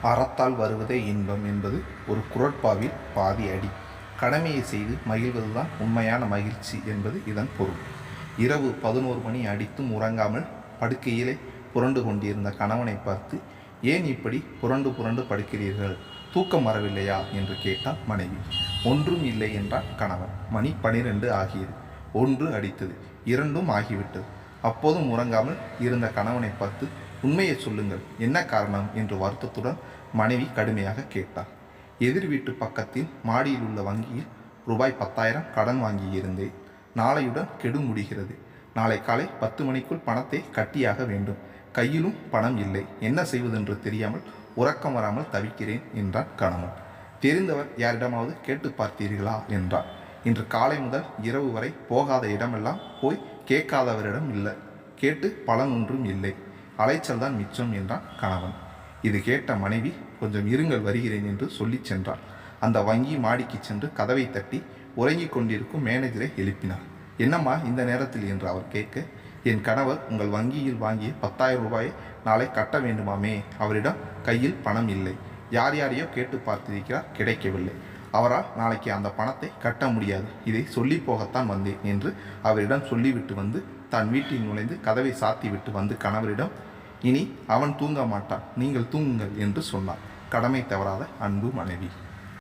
அறத்தால் வருவதே இன்பம் என்பது ஒரு குறட்பாவில் பாதி அடி. கடமையை செய்து மகிழ்வதுதான் உண்மையான மகிழ்ச்சி என்பது இதன் பொருள். இரவு 11 மணி அடித்தும் உறங்காமல் படுக்கையிலே புரண்டு கொண்டிருந்த கணவனை பார்த்து, ஏன் இப்படி புரண்டு புரண்டு படுக்கிறீர்கள், தூக்கம் வரவில்லையா என்று கேட்டான் மனைவி. ஒன்றும் இல்லை என்றான் கணவன். மணி 12 ஆகியது. 1 அடித்தது. 2ம் ஆகிவிட்டது. அப்போதும் உறங்காமல் இருந்த கணவனை பார்த்து, உண்மையை சொல்லுங்கள், என்ன காரணம் என்று வருத்தத்துடன் மனைவி கடுமையாக கேட்டார். எதிர் வீட்டு பக்கத்தில் மாடியில் உள்ள வங்கியில் ரூபாய் 10,000 கடன் வாங்கியிருந்தேன். நாளையுடன் கெடு முடிகிறது. நாளை காலை 10 மணிக்குள் பணத்தை கட்டியாக வேண்டும். கையிலும் பணம் இல்லை. என்ன செய்வதென்று தெரியாமல் உறக்கம் வராமல் தவிக்கிறேன் என்றான் கணவன். தெரிந்தவர் யாரிடமாவது கேட்டு பார்த்தீர்களா என்றார். இன்று காலை முதல் இரவு வரை போகாத இடமெல்லாம் போய் கேட்காதவரிடம் இல்லை. கேட்டு பலன் ஒன்றும் இல்லை. அலைச்சல் தான் மிச்சம் என்றான் கணவன். இது கேட்ட மனைவி, கொஞ்சம் இருங்கள், வருகிறேன் என்று சொல்லி சென்றாள். அந்த வங்கி மாடிக்கு சென்று கதவை தட்டி உறங்கிக் கொண்டிருக்கும் மேனேஜரை எழுப்பினார். என்னம்மா இந்த நேரத்தில் என்று அவர் கேட்க, என் கணவர் உங்கள் வங்கியில் வாங்கிய 10,000 ரூபாயை நாளை கட்ட வேண்டுமாமே. அவரிடம் கையில் பணம் இல்லை. யார் யாரையோ கேட்டு பார்த்திருக்கிறார், கிடைக்கவில்லை. அவரால் நாளைக்கு அந்த பணத்தை கட்ட முடியாது. இதை சொல்லி போகத்தான் வந்தேன் என்று அவரிடம் சொல்லிவிட்டு வந்து தன் வீட்டில் நுழைந்து கதவை சாத்திவிட்டு வந்து கணவரிடம், இனி அவன் தூங்க மாட்டான், நீங்கள் தூங்குங்கள் என்று சொன்னார். கடமை தவறாத அன்பு மனைவி.